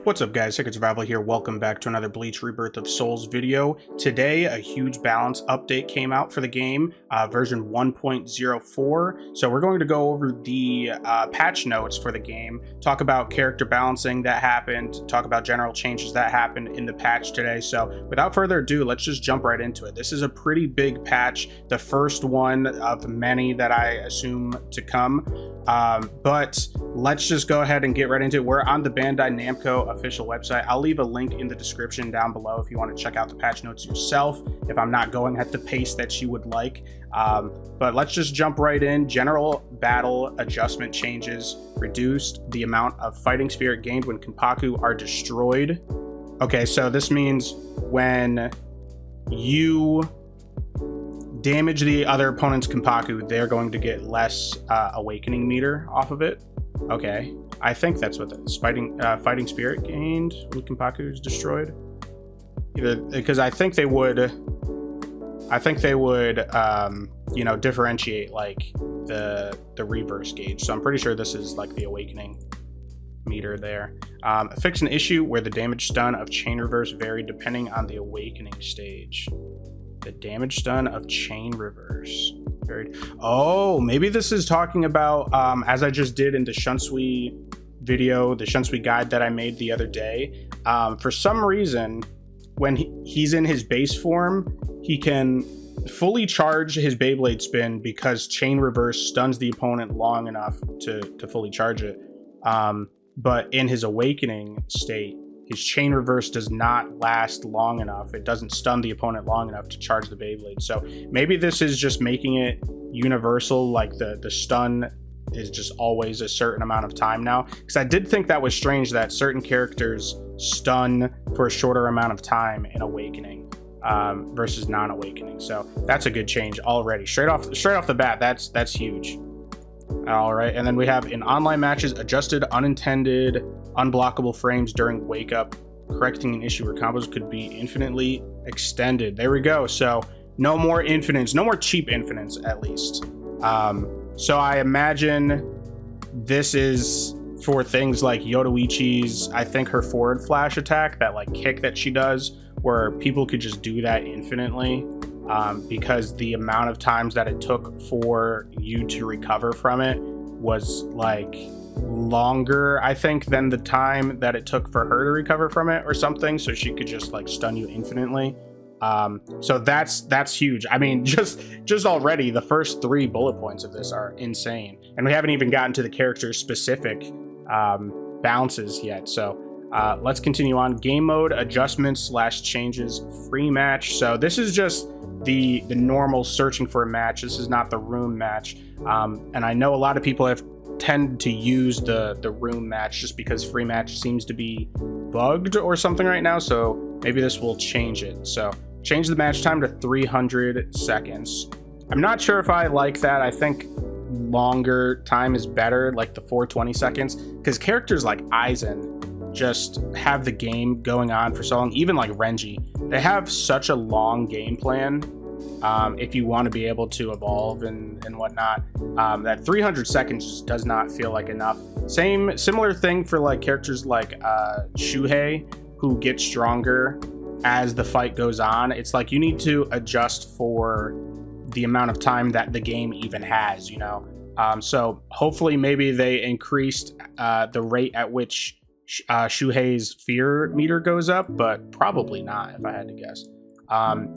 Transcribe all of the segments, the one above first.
What's up guys, Secret Survival here. Welcome back to another Bleach Rebirth of Souls video. Today, a huge balance update came out for the game, version 1.04. So we're going to go over the patch notes for the game, talk about character balancing that happened, talk about general changes that happened in the patch today. So without further ado, let's just jump right into it. This is a pretty big patch, the first one of many that I assume to come. But let's just go ahead and get right into it. We're on the Bandai Namco official website. I'll leave a link in the description down below if you want to check out the patch notes yourself, if I'm not going at the pace that you would like. But let's just jump right in. General battle adjustment changes. Reduced the amount of fighting spirit gained when Kenpaku are destroyed. Okay, so this means when you damage the other opponent's Kenpaku, they're going to get less awakening meter off of it. Okay, I think that's what it's fighting spirit gained when Kenpaku is destroyed. Either because I think they would you know, differentiate like the reverse gauge. So I'm pretty sure this is like the awakening meter there. Fix an issue where the damage stun of chain reverse varied depending on the awakening stage. The damage stun of chain reverse varied. Oh, maybe this is talking about, as I just did in the Shunsui video, the Shunsui guide that I made the other day. For some reason, when he's in his base form, he can fully charge his Beyblade spin because chain reverse stuns the opponent long enough to fully charge it. But in his awakening state, his chain reverse does not last long enough. It doesn't stun the opponent long enough to charge the Beyblade. So maybe this is just making it universal, like the stun is just always a certain amount of time now. Because I did think that was strange that certain characters stun for a shorter amount of time in awakening versus non-awakening. So that's a good change already. Straight off the bat, that's huge. All right, and then we have in online matches, adjusted unintended unblockable frames during wake up, correcting an issue where combos could be infinitely extended. There we go. So no more infinites, no more cheap infinites at least. So I imagine this is for things like Yoruichi's, I think her forward flash attack, that like kick that she does, where people could just do that infinitely. Because the amount of times that it took for you to recover from it was like longer, I think, than the time that it took for her to recover from it or something. So she could just like stun you infinitely. So that's huge. I mean, just already the first 3 bullet points of this are insane, and we haven't even gotten to the character specific bounces yet. So let's continue on. Game mode adjustments / changes, free match. So this is just the normal searching for a match. This is not the room match. And I know a lot of people have tended to use the room match just because free match seems to be bugged or something right now. So maybe this will change it. So change the match time to 300 seconds. I'm not sure if I like that. I think longer time is better, like the 420 seconds, because characters like Aizen just have the game going on for so long. Even like Renji, they have such a long game plan. If you want to be able to evolve and whatnot, that 300 seconds just does not feel like enough. Similar thing for like characters like Shuhei, who get stronger as the fight goes on. It's like you need to adjust for the amount of time that the game even has, you know. So hopefully maybe they increased the rate at which Shuhei's fear meter goes up, but probably not if I had to guess.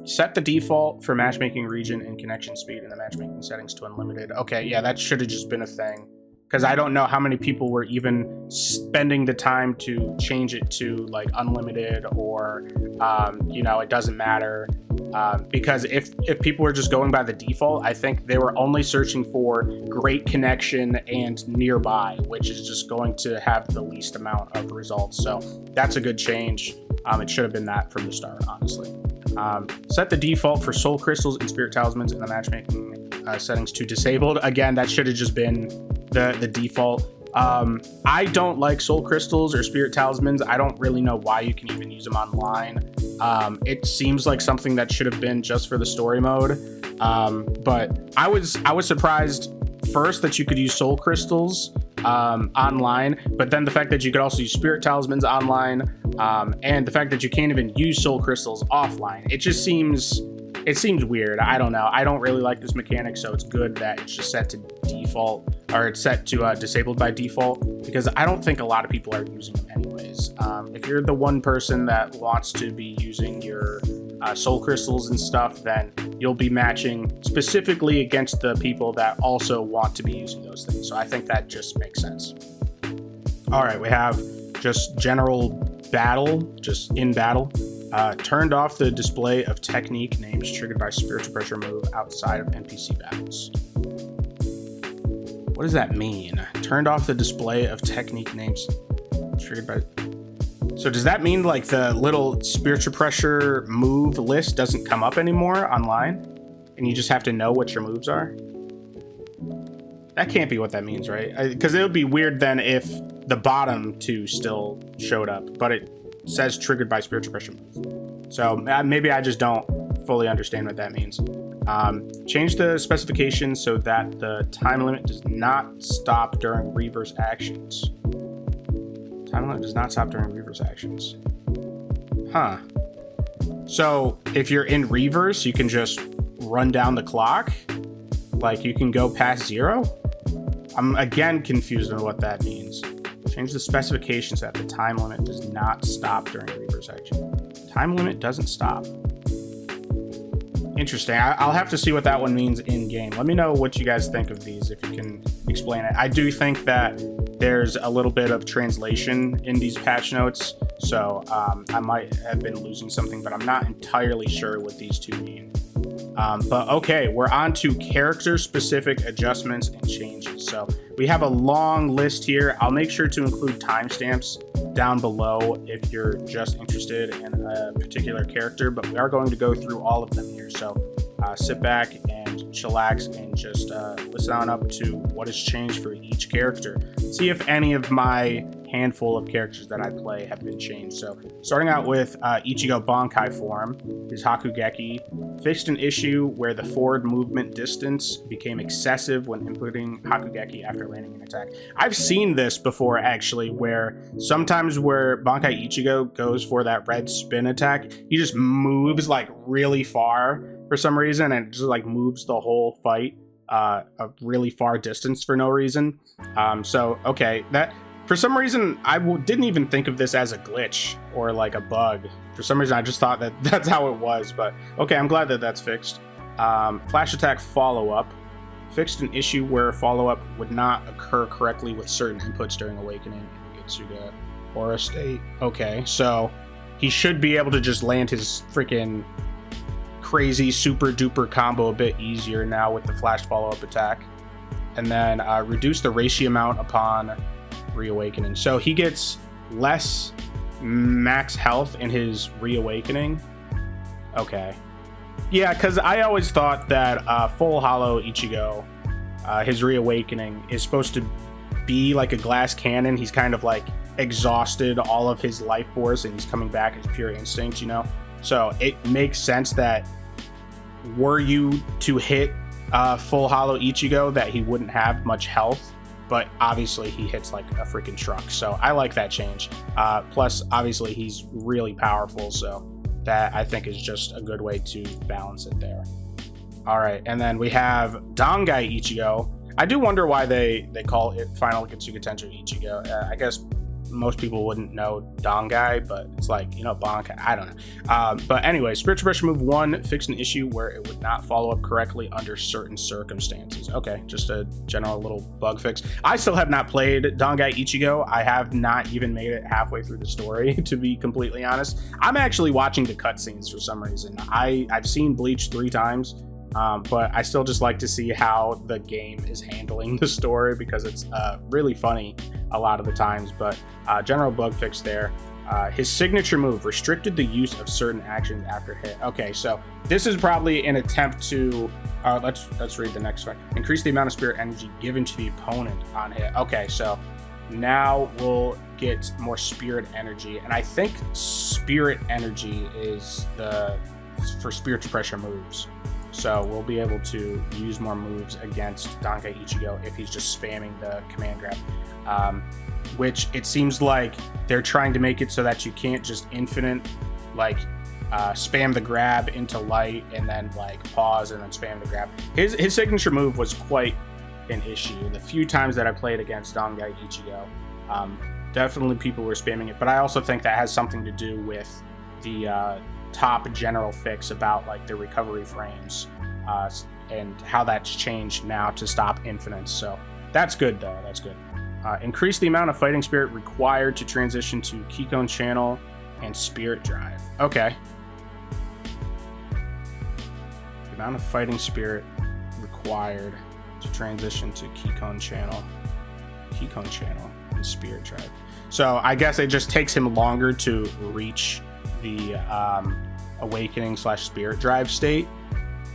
Set the default for matchmaking region and connection speed in the matchmaking settings to unlimited. Okay, yeah, that should have just been a thing, because I don't know how many people were even spending the time to change it to like unlimited, or you know, it doesn't matter. Because if people were just going by the default, I think they were only searching for great connection and nearby, which is just going to have the least amount of results. So that's a good change. It should have been that from the start, honestly. Set the default for soul crystals and spirit talismans in the matchmaking settings to disabled. Again, that should have just been the default. I don't like soul crystals or spirit talismans. I don't really know why you can even use them online. It seems like something that should have been just for the story mode. But I was surprised first that you could use soul crystals online, but then the fact that you could also use spirit talismans online, and the fact that you can't even use soul crystals offline, it seems weird. I don't know. I don't really like this mechanic, so it's good that it's just set to default, or it's set to disabled by default, because I don't think a lot of people are using them anyways. If you're the one person that wants to be using your soul crystals and stuff, then you'll be matching specifically against the people that also want to be using those things. So I think that just makes sense. All right, we have just general battle, just in battle. Turned off the display of technique names triggered by spiritual pressure move outside of NPC battles. What does that mean? Turned off the display of technique names triggered by... So does that mean like the little spiritual pressure move list doesn't come up anymore online? And you just have to know what your moves are? That can't be what that means, right? Because it would be weird then if the bottom two still showed up, but it says triggered by spiritual pressure moves. So maybe I just don't fully understand what that means. Change the specification so that the time limit does not stop during reverse actions. Time limit does not stop during reverse actions. Huh. So if you're in reverse, you can just run down the clock? Like you can go past 0? I'm again confused on what that means. Change the specifications that the time limit does not stop during reverse action. Time limit doesn't stop. Interesting. I'll have to see what that one means in game. Let me know what you guys think of these, if you can explain it. I do think that there's a little bit of translation in these patch notes, so I might have been losing something, but I'm not entirely sure what these two mean. But okay, we're on to character-specific adjustments and changes. So we have a long list here. I'll make sure to include timestamps down below if you're just interested in a particular character, but we are going to go through all of them here. So sit back and chillax and just listen on up to what has changed for each character. See if any of my handful of characters that I play have been changed. So starting out with Ichigo Bankai form, his Hakugeki fixed an issue where the forward movement distance became excessive when inputting Hakugeki after landing an attack. I've seen this before actually, where sometimes where Bankai Ichigo goes for that red spin attack, he just moves like really far for some reason, and it just like moves the whole fight a really far distance for no reason. So okay, that for some reason I didn't even think of this as a glitch or like a bug. For some reason I just thought that that's how it was, but okay, I'm glad that that's fixed. Flash attack follow-up fixed an issue where follow-up would not occur correctly with certain inputs during awakening in Getsuga Aura state. Okay, so he should be able to just land his freaking crazy super duper combo a bit easier now with the flash follow-up attack. And then reduce the ratio amount upon reawakening. So he gets less max health in his reawakening. Okay. Yeah, because I always thought that Full Hollow Ichigo, his reawakening, is supposed to be like a glass cannon. He's kind of like exhausted all of his life force and he's coming back as pure instinct, you know? So it makes sense that were you to hit Full Hollow Ichigo, that he wouldn't have much health, but obviously he hits like a freaking truck. So I like that change. Plus, obviously he's really powerful, so that I think is just a good way to balance it there. All right, and then we have Dangai Ichigo. I do wonder why they call it Final Getsugatensho Ichigo. I guess most people wouldn't know Dangai, but it's like, you know, Bankai, I don't know. But anyway, Spiritual Pressure Move 1 fixed an issue where it would not follow up correctly under certain circumstances. Okay, just a general little bug fix. I still have not played Dangai Ichigo. I have not even made it halfway through the story, to be completely honest. I'm actually watching the cutscenes for some reason. I've seen Bleach 3 times, but I still just like to see how the game is handling the story because it's really funny a lot of the times. But general bug fix there. His signature move restricted the use of certain actions after hit. Okay, so this is probably an attempt to let's read the next one. Increase the amount of spirit energy given to the opponent on hit. Okay, so now we'll get more spirit energy, and I think spirit energy is for spiritual pressure moves. So we'll be able to use more moves against Dangai Ichigo if he's just spamming the command grab. Which it seems like they're trying to make it so that you can't just infinite, like, spam the grab into light and then, like, pause and then spam the grab. His signature move was quite an issue. The few times that I played against Dangai Ichigo, definitely people were spamming it, but I also think that has something to do with the top general fix about, like, the recovery frames and how that's changed now to stop infinites. So that's good, though. That's good. Increase the amount of fighting spirit required to transition to Kikon channel and spirit drive. Okay. The amount of fighting spirit required to transition to Kikon channel and spirit drive. So I guess it just takes him longer to reach the awakening / spirit drive state.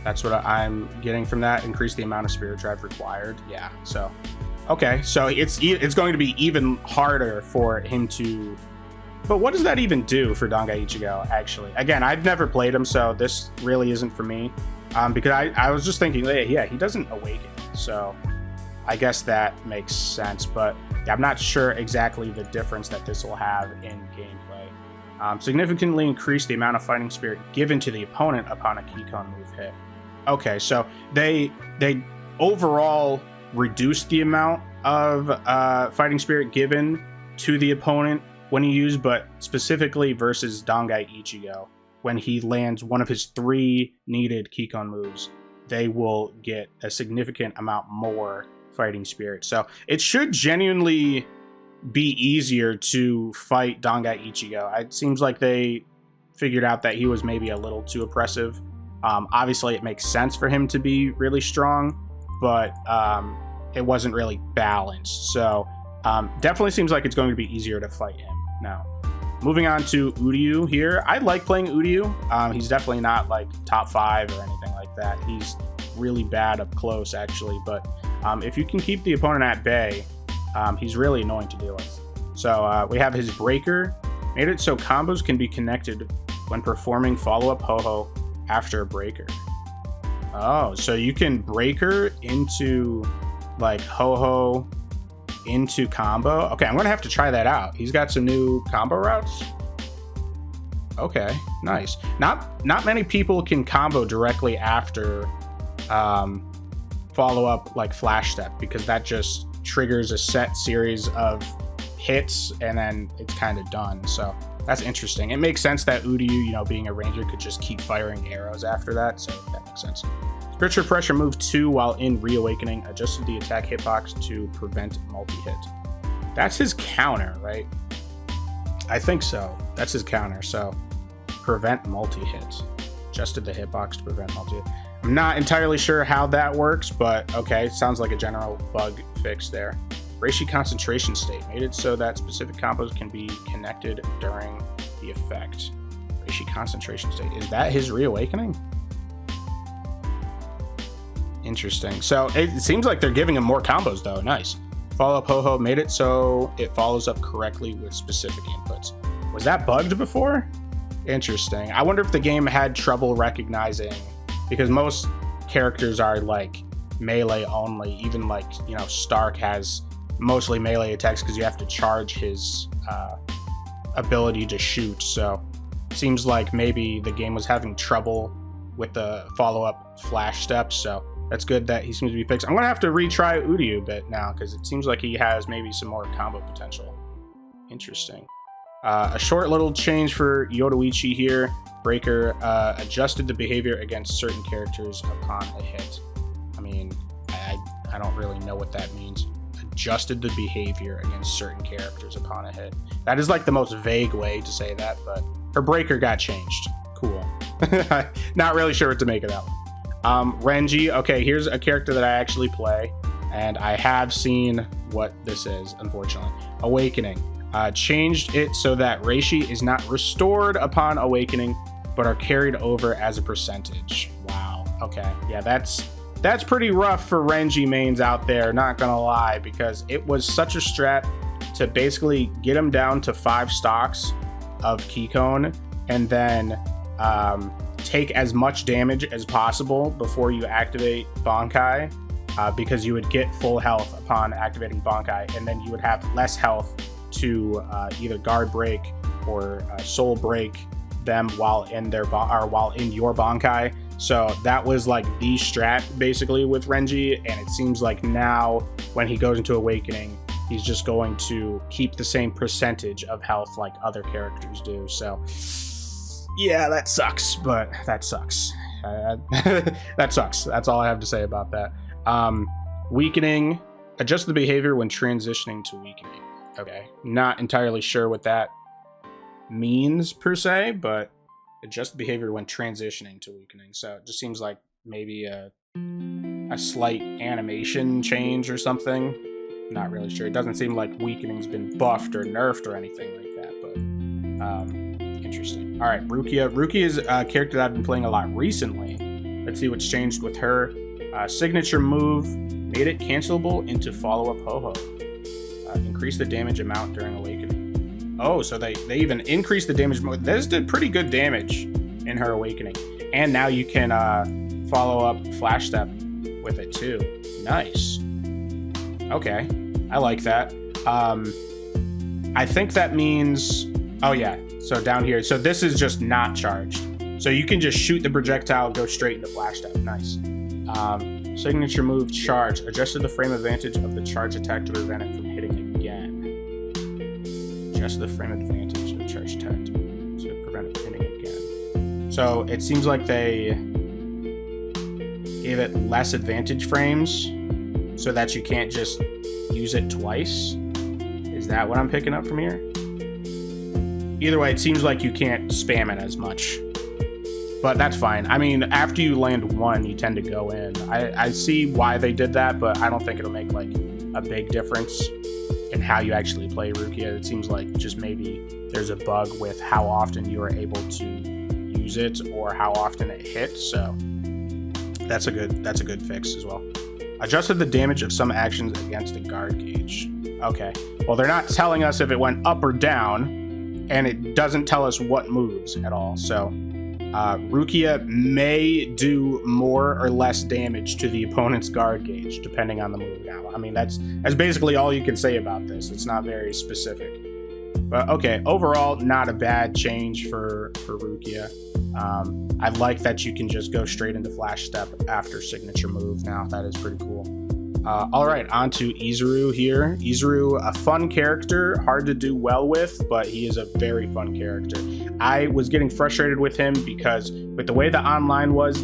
That's what I'm getting from that. Increase the amount of spirit drive required. Yeah. So, okay. So it's going to be even harder for him to. But what does that even do for Dangai Ichigo? Actually, again, I've never played him, so this really isn't for me. Because I was just thinking, yeah, he doesn't awaken, so I guess that makes sense. But yeah, I'm not sure exactly the difference that this will have in gameplay. Significantly increase the amount of fighting spirit given to the opponent upon a Kikon move hit. Okay, so they overall reduced the amount of fighting spirit given to the opponent when he used, but specifically versus Dangai Ichigo, when he lands one of his 3 needed Kikon moves, they will get a significant amount more fighting spirit. So it should genuinely be easier to fight Dangai Ichigo. It seems like they figured out that he was maybe a little too oppressive. Obviously, it makes sense for him to be really strong, but it wasn't really balanced. So definitely seems like it's going to be easier to fight him now. Moving on to Uryu here. I like playing Uryu. He's definitely not like top 5 or anything like that. He's really bad up close, actually. But if you can keep the opponent at bay, he's really annoying to deal with. So we have his breaker. Made it so combos can be connected when performing follow-up ho-ho after a breaker. Oh, so you can breaker into like ho-ho into combo. Okay, I'm gonna have to try that out. He's got some new combo routes. Okay, nice. Not many people can combo directly after follow up like flash step, because that just triggers a set series of hits and then it's kind of done. So that's interesting. It makes sense that Uryu, being a ranger, could just keep firing arrows after that, so that makes sense. Spiritual Pressure move 2 while in Reawakening, adjusted the attack hitbox to prevent multi-hit. That's his counter, right? I think so. That's his counter, so prevent multi-hit. Adjusted the hitbox to prevent multi-hit. I'm not entirely sure how that works, but okay, sounds like a general bug fix there. Reishi Concentration State made it so that specific combos can be connected during the effect. Reishi Concentration State. Is that his Reawakening? Interesting. So it seems like they're giving him more combos, though. Nice. Follow-up ho-ho made it so it follows up correctly with specific inputs. Was that bugged before? Interesting. I wonder if the game had trouble recognizing, because most characters are like melee only. Even like, Stark has mostly melee attacks because you have to charge his ability to shoot. So it seems like maybe the game was having trouble with the follow-up flash steps. So that's good that he seems to be fixed. I'm going to have to retry Uryu a bit now, because it seems like he has maybe some more combo potential. Interesting. A short little change for Yoruichi here. Breaker adjusted the behavior against certain characters upon a hit. I mean, I don't really know what that means. Adjusted the behavior against certain characters upon a hit. That is like the most vague way to say that, but her breaker got changed. Cool. Not really sure what to make of that one. Renji, okay, here's a character that I actually play, and I have seen what this is, unfortunately. Awakening. Changed it so that Reishi is not restored upon awakening, but are carried over as a percentage. Wow, okay. Yeah, that's pretty rough for Renji mains out there, not gonna lie, because it was such a strat to basically get him down to 5 stocks of Kikon, and then take as much damage as possible before you activate Bankai, because you would get full health upon activating Bankai, and then you would have less health to either guard break or soul break them while in their while in your Bankai. So that was like the strat basically with Renji, and it seems like now when he goes into Awakening, he's just going to keep the same percentage of health like other characters do. So yeah, that sucks, but that sucks. That sucks. That's all I have to say about that. Weakening, adjust the behavior when transitioning to weakening. Okay, not entirely sure what that means per se, but adjust behavior when transitioning to weakening. So it just seems like maybe a slight animation change or something. Not really sure. It doesn't seem like weakening's been buffed or nerfed or anything like that, but interesting. All right, Rukia. Rukia is a character that I've been playing a lot recently. Let's see what's changed with her. Signature move made it cancelable into follow-up Ho-Ho. Increase the damage amount during Awakening. Oh, so they even increased the damage. This did pretty good damage in her Awakening. And now you can follow up Flash Step with it too. Nice. Okay, I like that. I think that means, oh yeah, so down here. So this is just not charged. So you can just shoot the projectile, go straight into Flash Step. Nice. Signature move, charge. Adjusted the frame advantage of the charge attack to prevent it from hitting again. Adjusted the frame advantage of the charge attack to prevent it from hitting again. So it seems like they gave it less advantage frames so that you can't just use it twice. Is that what I'm picking up from here? Either way, it seems like you can't spam it as much. But that's fine. I mean, after you land one, you tend to go in. I see why they did that, but I don't think it'll make like a big difference in how you actually play Rukia. It seems like just maybe there's a bug with how often you are able to use it or how often it hits. So that's a good fix as well. Adjusted the damage of some actions against a guard gauge. Okay. Well, they're not telling us if it went up or down, and it doesn't tell us what moves at all. So Rukia may do more or less damage to the opponent's guard gauge, depending on the move now. I mean, that's basically all you can say about this. It's not very specific. But okay, overall, not a bad change for Rukia. I like that you can just go straight into Flash Step after signature move now. That is pretty cool. All right, on to Izuru here. Izuru, a fun character, hard to do well with, but he is a very fun character. I was getting frustrated with him because with the way the online was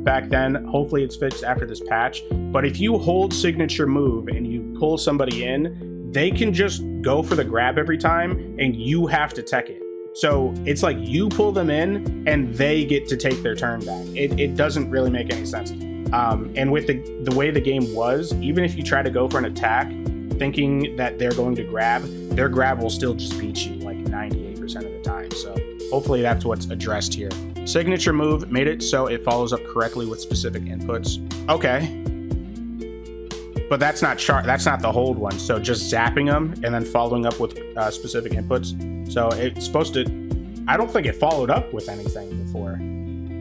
back then, hopefully it's fixed after this patch, but if you hold signature move and you pull somebody in, they can just go for the grab every time and you have to tech it. So it's like you pull them in and they get to take their turn back. It doesn't really make any sense. And with the way the game was, even if you try to go for an attack thinking that they're going to grab, their grab will still just beat you like 98% of the time. So hopefully that's what's addressed here. Signature move made it so it follows up correctly with specific inputs. Okay. But that's not the hold one. So just zapping them and then following up with specific inputs. So it's supposed to, I don't think it followed up with anything before.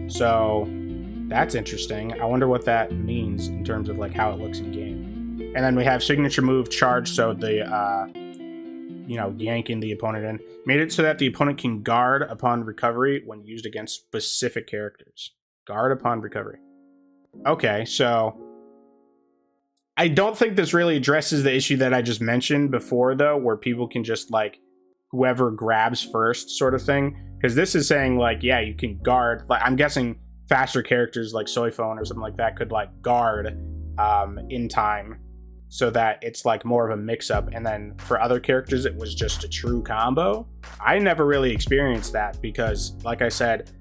So that's interesting. I wonder what that means in terms of like how it looks in game. And then we have signature move charge. So the, yanking the opponent in. Made it so that the opponent can guard upon recovery when used against specific characters. Guard upon recovery. Okay, so I don't think this really addresses the issue that I just mentioned before, though, where people can just like whoever grabs first sort of thing. Because this is saying like, yeah, you can guard. Like I'm guessing faster characters like Soifone or something like that could like guard in time so that it's like more of a mix-up, and then for other characters it was just a true combo. I never really experienced that because like I said,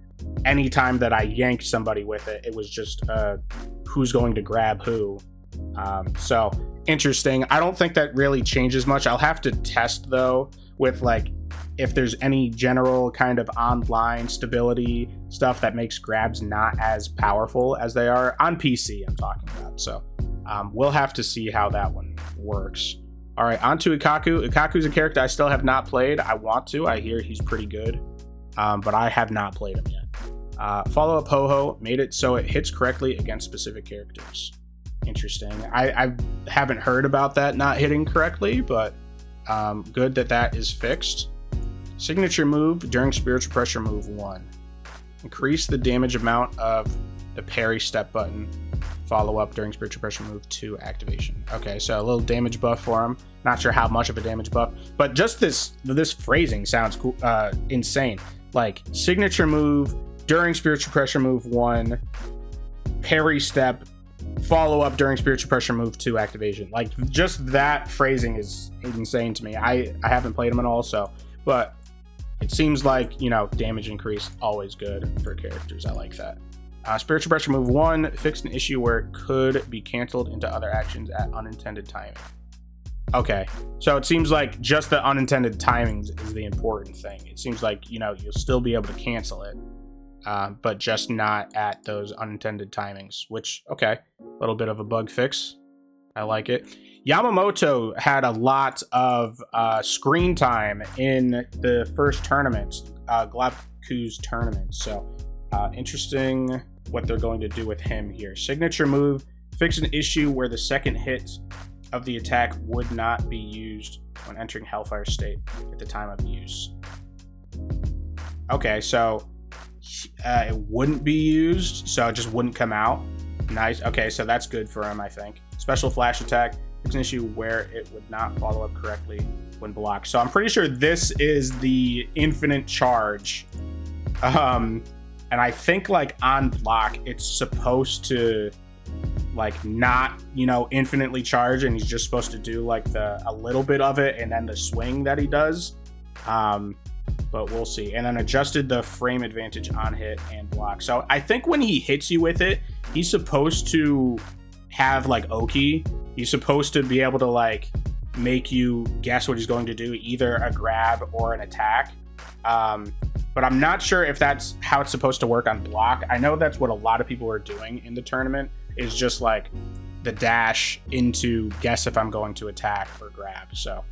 anytime that I yanked somebody with it, it was just who's going to grab who. So interesting. I don't think that really changes much. I'll have to test though with like if there's any general kind of online stability stuff that makes grabs not as powerful as they are on PC, I'm talking about. So we'll have to see how that one works. All right, on to Ikkaku. Ikkaku's a character I still have not played. I want to. I hear he's pretty good, but I have not played him yet. Follow-up Ho-Ho made it so it hits correctly against specific characters. Interesting. I haven't heard about that not hitting correctly, but good that is fixed. Signature move during Spiritual Pressure move 1. Increase the damage amount of the parry step button. Follow-up during Spiritual Pressure move 2 activation. Okay, so a little damage buff for him. Not sure how much of a damage buff, but just this phrasing sounds cool, insane. Like, signature move during Spiritual Pressure move 1, parry step, follow up during Spiritual Pressure move 2 activation. Like, just that phrasing is insane to me. I haven't played him at all, so, but it seems like, you know, damage increase, always good for characters. I like that. Spiritual Pressure move 1 fixed an issue where it could be canceled into other actions at unintended timing. Okay, so it seems like just the unintended timings is the important thing. It seems like, you know, you'll still be able to cancel it, but just not at those unintended timings, which, okay, a little bit of a bug fix. I like it. Yamamoto had a lot of screen time in the first tournament, Glapku's tournament, so interesting what they're going to do with him here. Signature move, fix an issue where the second hit of the attack would not be used when entering Hellfire state at the time of use. Okay, so it wouldn't be used, so it just wouldn't come out. Nice. Okay, so that's good for him, I think. Special flash attack, fix an issue where it would not follow up correctly when blocked. So I'm pretty sure this is the infinite charge. And I think, like, on block, it's supposed to, like, not, you know, infinitely charge, and he's just supposed to do, like, a little bit of it and then the swing that he does. But we'll see. And then adjusted the frame advantage on hit and block. So I think when he hits you with it, he's supposed to have, like, Oki. He's supposed to be able to, like, make you guess what he's going to do, either a grab or an attack. But I'm not sure if that's how it's supposed to work on block. I know that's what a lot of people are doing in the tournament, is just like the dash into guess if I'm going to attack or grab. So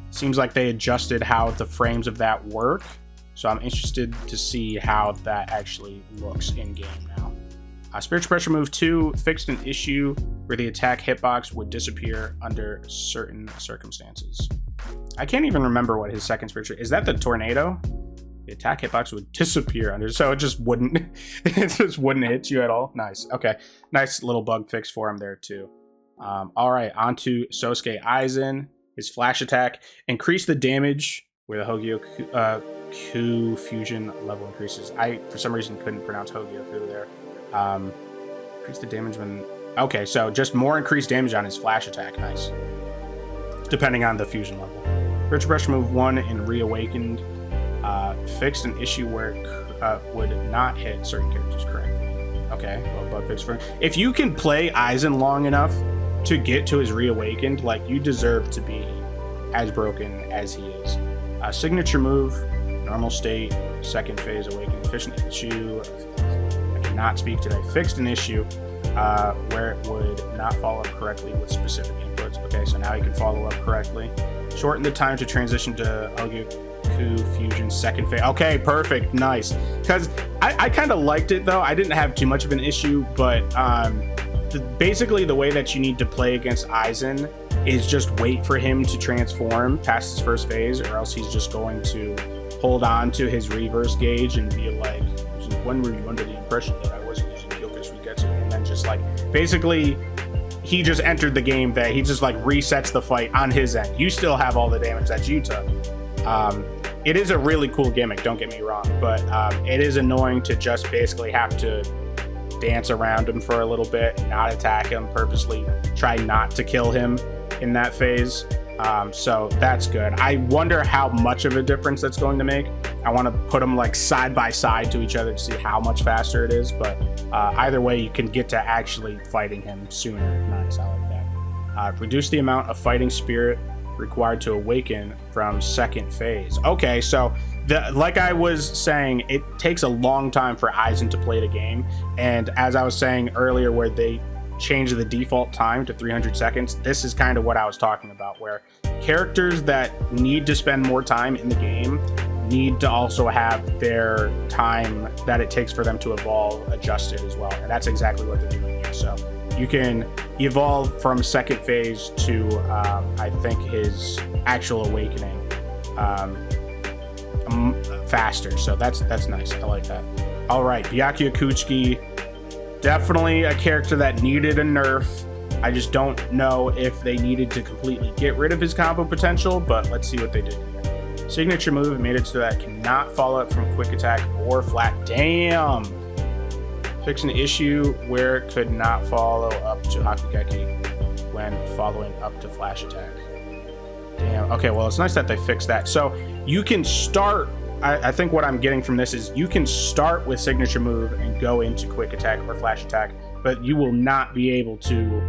seems like they adjusted how the frames of that work. So I'm interested to see how that actually looks in game now. Spiritual Pressure move 2 fixed an issue where the attack hitbox would disappear under certain circumstances. I can't even remember what his second spiritual is. That the tornado? The attack hitbox would disappear under, so it just wouldn't hit you at all. Nice. Okay, nice little bug fix for him there too. All right, on to Sosuke Aizen. His flash attack increased the damage where the Hogyoku fusion level increases. I for some reason couldn't pronounce Hogyoku there. Increase the damage when. Okay, so just more increased damage on his flash attack. Nice. Depending on the fusion level. Spiritual Pressure move 1 in Reawakened fixed an issue where it would not hit certain characters correctly. Okay, well, bug fix for him. If you can play Aizen long enough to get to his Reawakened, like, you deserve to be as broken as he is. Signature move, normal state, second phase awakening, efficient issue. I cannot speak today. Fixed an issue where it would not follow up correctly with specific inputs. Okay, so now he can follow up correctly. Shorten the time to transition to Hogyoku Fusion second phase. Okay, perfect, nice. Because I kind of liked it though. I didn't have too much of an issue, but basically the way that you need to play against Aizen is just wait for him to transform past his first phase, or else he's just going to hold on to his reverse gauge and be like, when were you under the impression that I wasn't using Yoku's Getsu? And then just like, basically, he just entered the game that he just like resets the fight on his end. You still have all the damage that you took. It is a really cool gimmick, don't get me wrong, but it is annoying to just basically have to dance around him for a little bit, not attack him, purposely try not to kill him in that phase. So that's good. I wonder how much of a difference that's going to make. I want to put them like side by side to each other to see how much faster it is, but either way, you can get to actually fighting him sooner. Nice, I like that. Reduce the amount of fighting spirit required to awaken from second phase. Okay, so like I was saying, it takes a long time for Aizen to play the game, and as I was saying earlier, where they change the default time to 300 seconds, this is kind of what I was talking about, where characters that need to spend more time in the game need to also have their time that it takes for them to evolve adjusted as well. And that's exactly what they're doing here. So you can evolve from second phase to, I think, his actual awakening faster. So that's nice. I like that. All right, Byakuya Kuchiki, definitely a character that needed a nerf. I just don't know if they needed to completely get rid of his combo potential, but let's see what they did here. Signature move made it so that it cannot follow up from quick attack or flat. Damn! Fix an issue where it could not follow up to Hakugeki when following up to flash attack. Damn. Okay, well, it's nice that they fixed that. So you can start, I think what I'm getting from this is you can start with signature move and go into quick attack or flash attack, but you will not be able to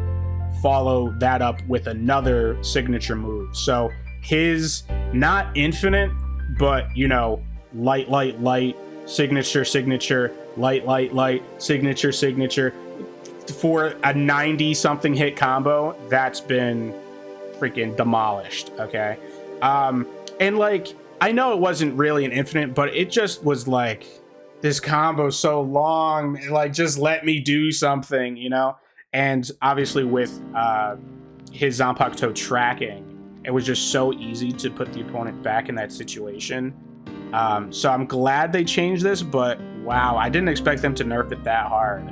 follow that up with another signature move. So his, not infinite, but, you know, light, signature, light, signature, for a 90-something hit combo, that's been freaking demolished, okay? And, like, I know it wasn't really an infinite, but it just was like, this combo so long, like, just let me do something, you know? And obviously with his Zanpakuto tracking, it was just so easy to put the opponent back in that situation. So I'm glad they changed this, but wow, I didn't expect them to nerf it that hard.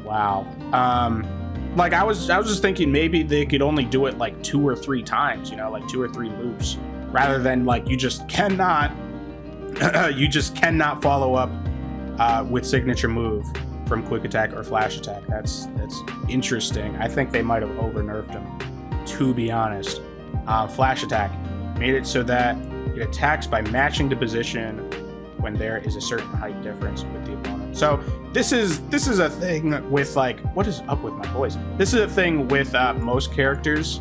Wow. Like I was just thinking maybe they could only do it like 2 or 3 times, you know, like 2 or 3 loops, rather than like you just cannot follow up with signature move from quick attack or flash attack. That's interesting. I think they might have over nerfed him, to be honest. Flash attack made it so that it attacks by matching the position when there is a certain height difference with the opponent. So this is a thing with, like, what is up with my voice? This is a thing with most characters,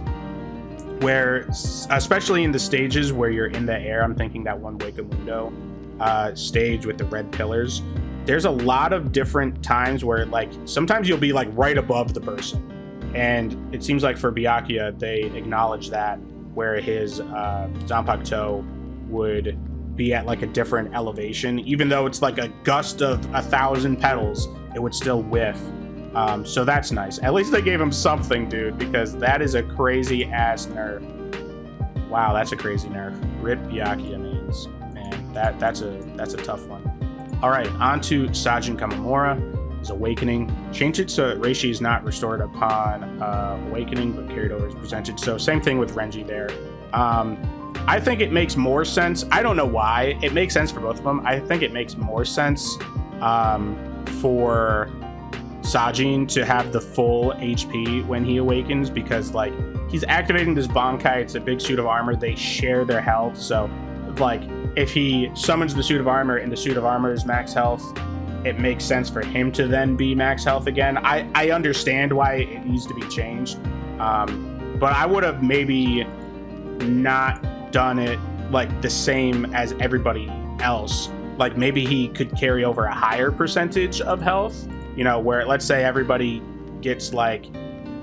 where, especially in the stages where you're in the air, I'm thinking that one Wakamundo stage with the red pillars, there's a lot of different times where, like, sometimes you'll be like right above the person, and it seems like for Byakuya they acknowledge that, where his Zanpakuto would be at like a different elevation, even though it's like a gust of 1,000 petals, it would still whiff. So that's nice. At least they gave him something, dude, because that is a crazy ass nerf. Wow, that's a crazy nerf. Rip Byakuya means, man, that's a tough one. All right, on to Sajin Komamura, his awakening. Changed it so that Reishi is not restored upon awakening, but carried over as percentage. So same thing with Renji there. I think it makes more sense. I don't know why. It makes sense for both of them. I think it makes more sense for Sajin to have the full HP when he awakens, because, like, he's activating this Bankai. It's a big suit of armor. They share their health. So, like, if he summons the suit of armor and the suit of armor is max health, it makes sense for him to then be max health again. I understand why it needs to be changed, but I would have maybe not done it like the same as everybody else. Like, maybe he could carry over a higher percentage of health, you know, where, let's say everybody gets like,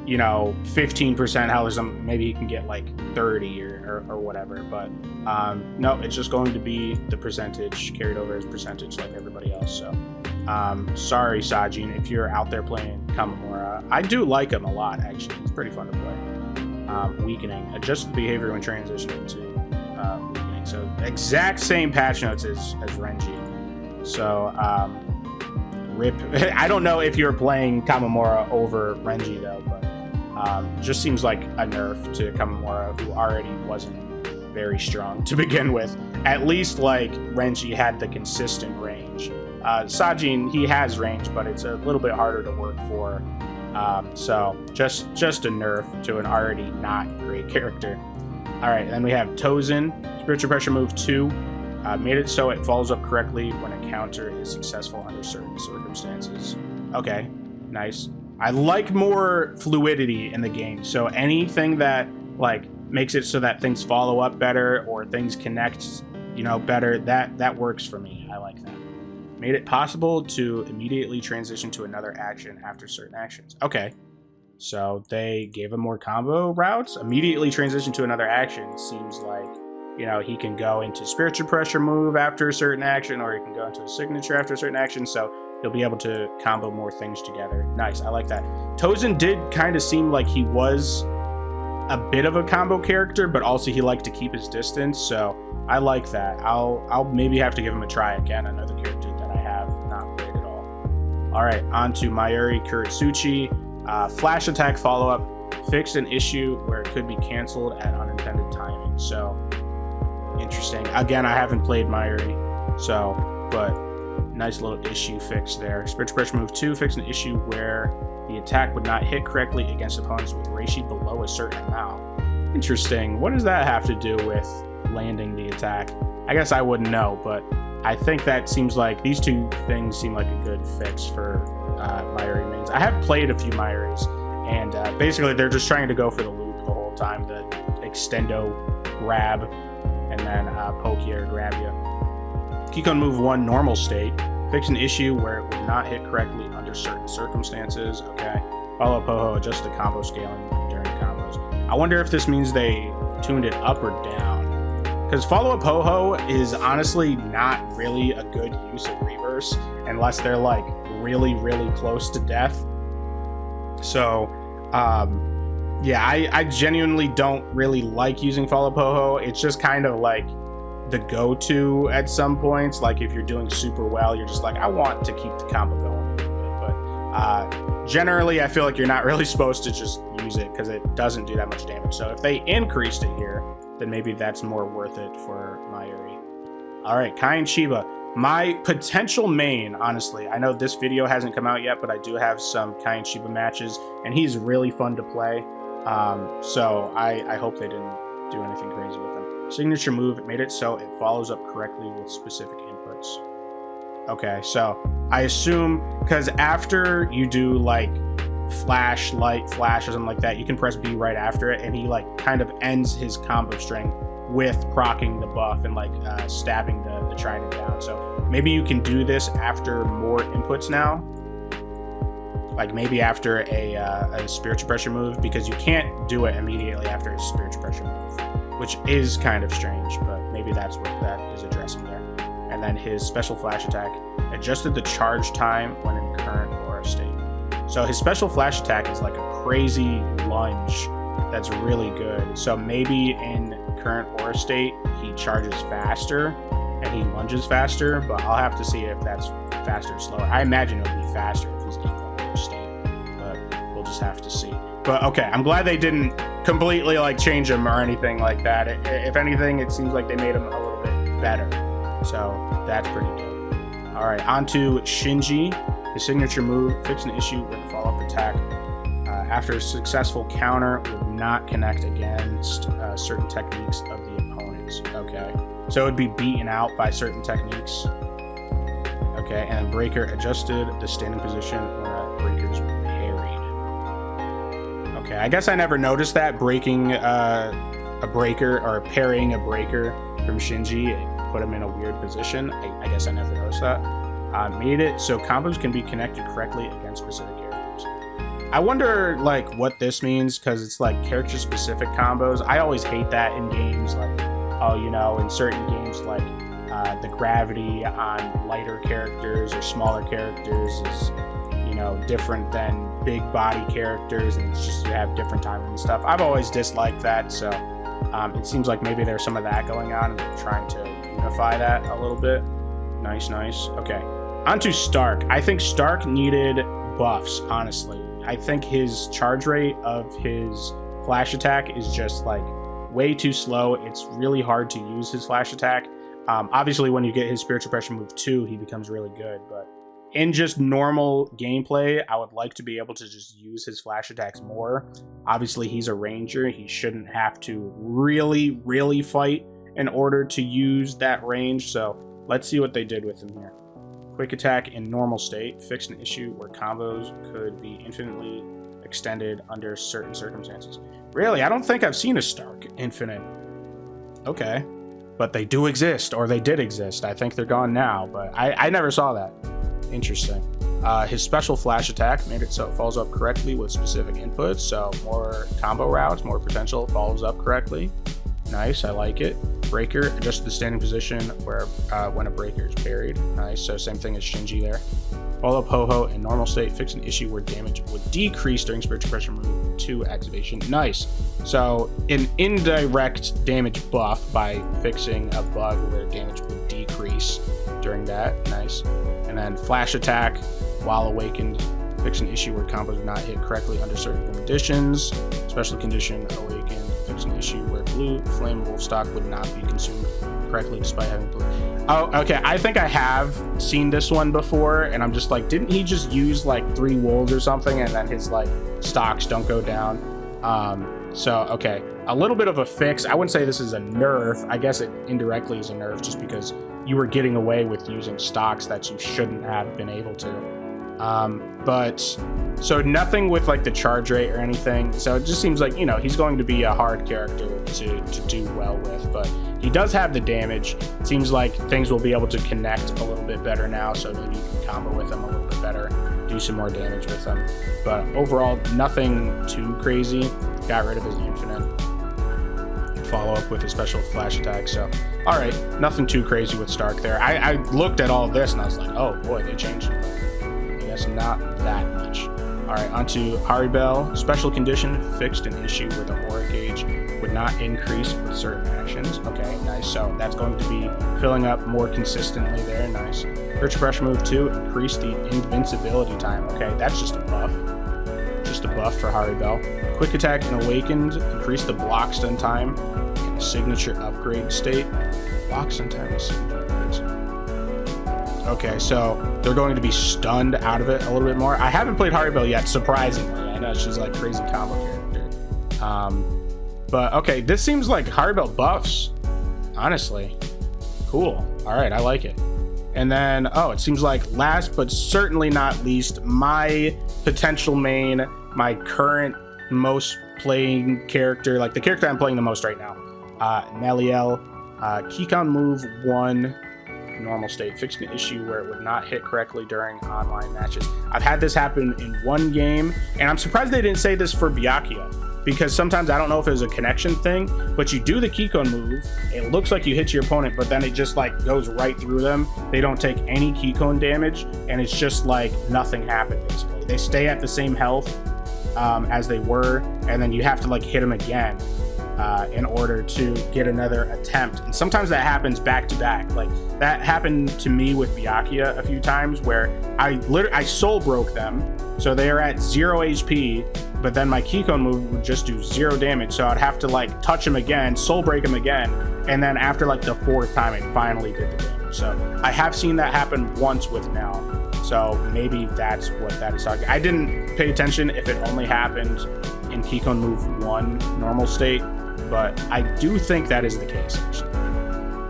you know, 15% health or something, maybe he can get like 30 or whatever. But no, it's just going to be the percentage carried over as percentage like everybody else. So sorry, Sajin, if you're out there playing Komamura. I do like him a lot, actually. He's pretty fun to play. Weakening. Adjust the behavior when transitioning to weakening. So exact same patch notes as Renji. So rip. I don't know if you're playing Komamura over Renji though, but just seems like a nerf to Komamura, who already wasn't very strong to begin with. At least, like, Renji had the consistent range. Sajin, he has range, but it's a little bit harder to work for. So just a nerf to an already not great character. All right, then we have Tosen, Spiritual Pressure Move 2. Made it so it follows up correctly when a counter is successful under certain circumstances. Okay, nice. I like more fluidity in the game, so anything that, like, makes it so that things follow up better or things connect, you know, better, that works for me. I like that. Made it possible to immediately transition to another action after certain actions. Okay, so they gave him more combo routes. Immediately transition to another action seems like you know, he can go into spiritual pressure move after a certain action, or he can go into a signature after a certain action. So he'll be able to combo more things together. Nice, I like that. Tosen did kind of seem like he was a bit of a combo character, but also he liked to keep his distance. So I like that. I'll maybe have to give him a try again. Another character that I have not played at all. All right, on to Mayuri Kurotsuchi. Flash attack follow-up. Fixed an issue where it could be canceled at unintended timing. So interesting. Again, I haven't played Mayuri, so, but nice little issue fix there. Spiritual pressure move 2, fix an issue where the attack would not hit correctly against opponents with reishi below a certain amount. Interesting. What does that have to do with landing the attack? I guess I wouldn't know, but I think that seems like these two things seem like a good fix for Mayuri mains. I have played a few Mayuris, and basically they're just trying to go for the loop the whole time, the extendo grab, and then poke you or grab you. Kikon move 1, normal state. Fix an issue where it would not hit correctly under certain circumstances. Okay. Follow Poho, adjust the combo scaling during combos. I wonder if this means they tuned it up or down. Because follow up Poho is honestly not really a good use of reverse unless they're like really, really close to death. So, yeah, I genuinely don't really like using follow Poho. It's just kind of like the go-to at some points. Like if you're doing super well, you're just like, I want to keep the combo going a little bit. But generally, I feel like you're not really supposed to just use it because it doesn't do that much damage. So if they increased it here, then maybe that's more worth it for Mayuri. All right, Kaien Shiba. My potential main, honestly, I know this video hasn't come out yet, but I do have some Kaien Shiba matches, and he's really fun to play. So I hope they didn't do anything crazy with him. Signature move, it made it so it follows up correctly with specific inputs. Okay, so I assume, because after you do like flash, light, flash, or something like that, you can press B right after it, and he like kind of ends his combo string with proccing the buff and like stabbing the trident down. So maybe you can do this after more inputs now. Like maybe after a spiritual pressure move, because you can't do it immediately after a spiritual pressure move, which is kind of strange, but maybe that's what that is addressing there. And then his special flash attack adjusted the charge time when in current aura state. So his special flash attack is like a crazy lunge that's really good. So maybe in current aura state, he charges faster and he lunges faster, but I'll have to see if that's faster or slower. I imagine it'll be faster if he's in aura state, but we'll just have to see. But okay, I'm glad they didn't completely like change him or anything like that. If anything, it seems like they made him a little bit better. So that's pretty dope. All right, on to Shinji. His signature move, fix an issue with the follow-up attack. After a successful counter, would not connect against certain techniques of the opponents. Okay, so it would be beaten out by certain techniques. Okay, and then breaker adjusted the standing position when a breaker's parried. Okay, I guess I never noticed that breaking a breaker or parrying a breaker from Shinji, it put him in a weird position. I guess I never noticed that. Made it so combos can be connected correctly against specific characters. I wonder like what this means, because it's like character specific combos. I always hate that in games, like, oh, you know, in certain games like the gravity on lighter characters or smaller characters is, you know, different than big body characters, and it's just you have different timing and stuff. I've always disliked that, so it seems like maybe there's some of that going on, and they're trying to unify that a little bit. Nice. Okay, on to Stark. I think Stark needed buffs, honestly. I think his charge rate of his flash attack is just like way too slow. It's really hard to use his flash attack. Obviously, when you get his spiritual pressure move 2, he becomes really good, but in just normal gameplay, I would like to be able to just use his flash attacks more. Obviously, he's a ranger. He shouldn't have to really, really fight in order to use that range. So let's see what they did with him here. Quick attack in normal state. Fixed an issue where combos could be infinitely extended under certain circumstances. Really? I don't think I've seen a Stark infinite. Okay. But they do exist, or they did exist. I think they're gone now, but I never saw that. Interesting. His special flash attack made it so it follows up correctly with specific inputs, so more combo routes, more potential, follows up correctly. Nice, I like it. Breaker, adjust the standing position where when a breaker is buried. Nice, so same thing as Shinji there. Follow up Ho-Ho in normal state. Fix an issue where damage would decrease during Spiritual Pressure Move 2 activation. Nice. So an indirect damage buff by fixing a bug where damage would decrease during that. Nice. And then Flash Attack while awakened. Fix an issue where combos would not hit correctly under certain conditions. Special condition awakened. Fix an issue where blue flame wolf stock would not be consumed correctly despite having blue. Oh, okay. I think I have seen this one before, and I'm just like, didn't he just use like 3 wolves or something, and then his like stocks don't go down? So okay, a little bit of a fix. I wouldn't say this is a nerf. I guess it indirectly is a nerf just because you were getting away with using stocks that you shouldn't have been able to. But so nothing with like the charge rate or anything. So it just seems like, you know, he's going to be a hard character to do well with, but he does have the damage. It seems like things will be able to connect a little bit better now. So maybe you can combo with him a little bit better, do some more damage with him. But overall, nothing too crazy. Got rid of his infinite. Follow up with a special flash attack. So, all right, nothing too crazy with Stark there. I looked at all of this and I was like, oh boy, they changed it. Not that much. All right, onto Halibel. Special condition, fixed an issue where the aura gauge would not increase with certain actions. Okay, nice. So that's going to be filling up more consistently there. Nice. Spiritual Pressure Move 2, increase the invincibility time. Okay, that's just a buff. Just a buff for Halibel. Quick Attack and Awakened, increase the block stun time in a signature upgrade state. Block stun time is signature upgrades. Okay, so they're going to be stunned out of it a little bit more. I haven't played Halibel yet, surprisingly. I know she's like crazy combo character. But okay, this seems like Halibel buffs, honestly. Cool. All right, I like it. And then, oh, it seems like last but certainly not least, my potential main, my current most playing character, like the character I'm playing the most right now, Nelliel, Keycon move 1. Normal state, fixed an issue where it would not hit correctly during online matches. I've had this happen in one game, and I'm surprised they didn't say this for Byakuya, because sometimes I don't know if it was a connection thing, but you do the Keycon move, it looks like you hit your opponent, but then it just like goes right through them. They don't take any Keycon damage, and it's just like nothing happened basically. They stay at the same health as they were, and then you have to like hit them again in order to get another attempt. And sometimes that happens back to back. Like that happened to me with Byakuya a few times where I soul broke them. So they are at 0 HP, but then my Keycon move would just do 0 damage. So I'd have to like touch him again, soul break him again. And then after like the 4th time, it finally did the damage. So I have seen that happen once with Nell. So maybe that's what that is talking. I didn't pay attention if it only happened in Keycon move 1 normal state, but I do think that is the case, actually.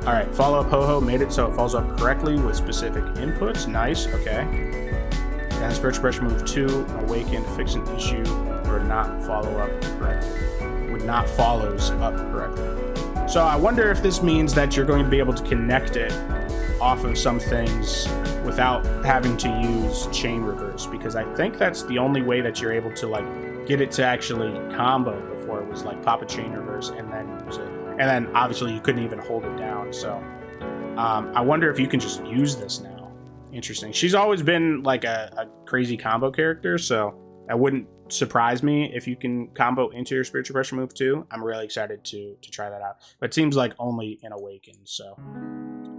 All right, follow up Ho-Ho made it so it follows up correctly with specific inputs. Nice, okay. And Spiritual Pressure Move 2, Awaken, fix an issue or not follow up correctly. Would not follows up correctly. So I wonder if this means that you're going to be able to connect it off of some things without having to use chain reverse, because I think that's the only way that you're able to like get it to actually combo. Before it was like pop a chain reverse and then use it, and then obviously you couldn't even hold it down. So I wonder if you can just use this now. Interesting. She's always been like a crazy combo character, so that wouldn't surprise me if you can combo into your Spiritual Pressure Move 2. I'm really excited to try that out, but it seems like only in Awaken, so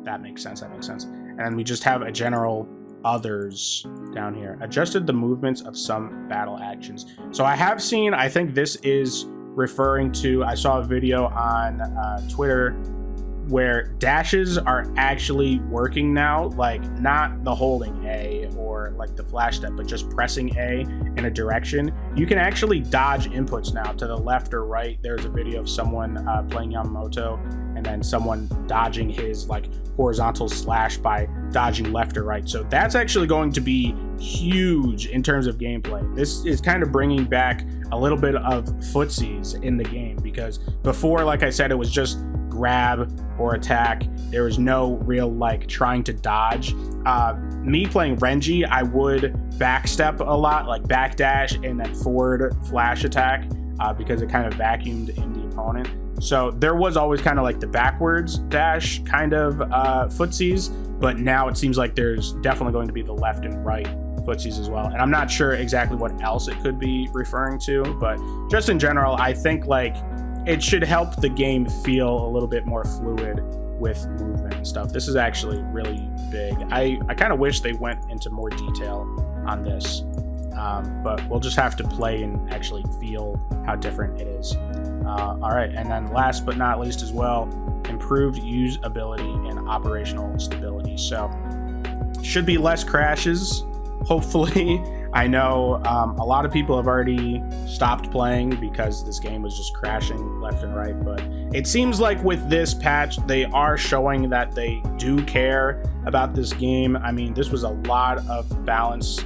that makes sense. And then we just have a general others down here. Adjusted the movements of some battle actions. So I have seen, I think this is referring to, I saw a video on Twitter where dashes are actually working now, like not the holding A or like the flash step, but just pressing A in a direction. You can actually dodge inputs now to the left or right. There's a video of someone playing Yamamoto and then someone dodging his like horizontal slash by dodging left or right. So that's actually going to be huge in terms of gameplay. This is kind of bringing back a little bit of footsies in the game, because before, like I said, it was just grab or attack. There was no real like trying to dodge. Me playing Renji, I would backstep a lot, like backdash and then forward flash attack, because it kind of vacuumed in the opponent. So there was always kind of like the backwards dash kind of footsies, but now it seems like there's definitely going to be the left and right footsies as well. And I'm not sure exactly what else it could be referring to, but just in general, I think like it should help the game feel a little bit more fluid with movement and stuff. This is actually really big. I kind of wish they went into more detail on this, but we'll just have to play and actually feel how different it is. All right, and then last but not least as well, improved usability and operational stability. So should be less crashes, hopefully. I know a lot of people have already stopped playing because this game was just crashing left and right, but it seems like with this patch, they are showing that they do care about this game. I mean, this was a lot of balance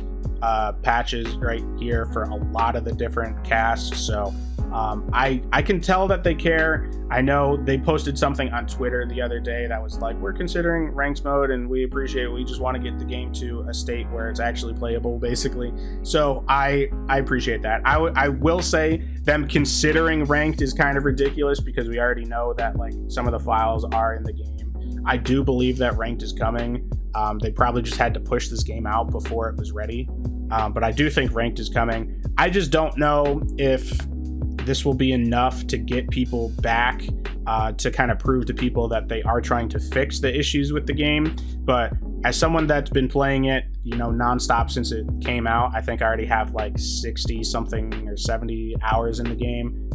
patches right here for a lot of the different casts, so I can tell that they care. I know they posted something on Twitter the other day that was like, we're considering ranks mode and we appreciate it. We just want to get the game to a state where it's actually playable, basically. So I appreciate that. I will say them considering ranked is kind of ridiculous because we already know that like some of the files are in the game. I do believe that ranked is coming. They probably just had to push this game out before it was ready. But I do think ranked is coming. I just don't know if this will be enough to get people back to kind of prove to people that they are trying to fix the issues with the game. But as someone that's been playing it, you know, nonstop since it came out, I think I already have like 60 something or 70 hours in the game.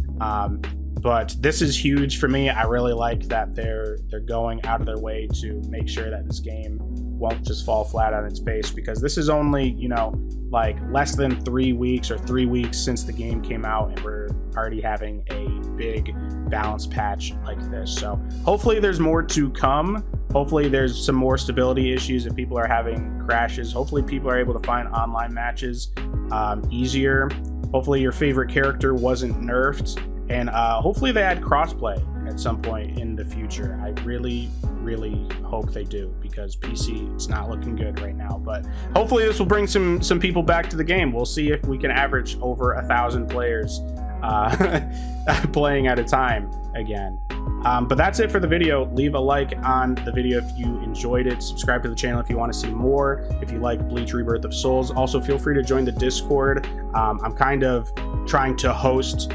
But this is huge for me. I really like that they're going out of their way to make sure that this game won't just fall flat on its face, because this is only, you know, like less than 3 weeks or 3 weeks since the game came out, and we're already having a big balance patch like this. So hopefully there's more to come. Hopefully there's some more stability issues if people are having crashes. Hopefully people are able to find online matches easier. Hopefully your favorite character wasn't nerfed, and hopefully they add crossplay at some point in the future. I really hope they do, because PC, it's not looking good right now. But hopefully this will bring some people back to the game. We'll see if we can average over 1,000 players playing at a time again. But that's it for the video. Leave a like on the video if you enjoyed it. Subscribe to the channel if you want to see more, if you like Bleach Rebirth of Souls. Also, feel free to join the Discord. I'm kind of trying to host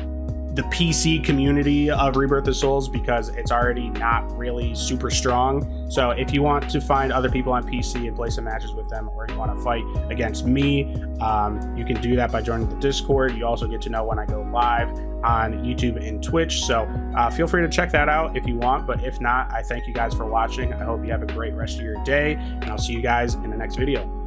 the PC community of Rebirth of Souls because it's already not really super strong. So if you want to find other people on PC and play some matches with them, or you want to fight against me, you can do that by joining the Discord. You also get to know when I go live on YouTube and Twitch. So feel free to check that out if you want. But if not, I thank you guys for watching. I hope you have a great rest of your day, and I'll see you guys in the next video.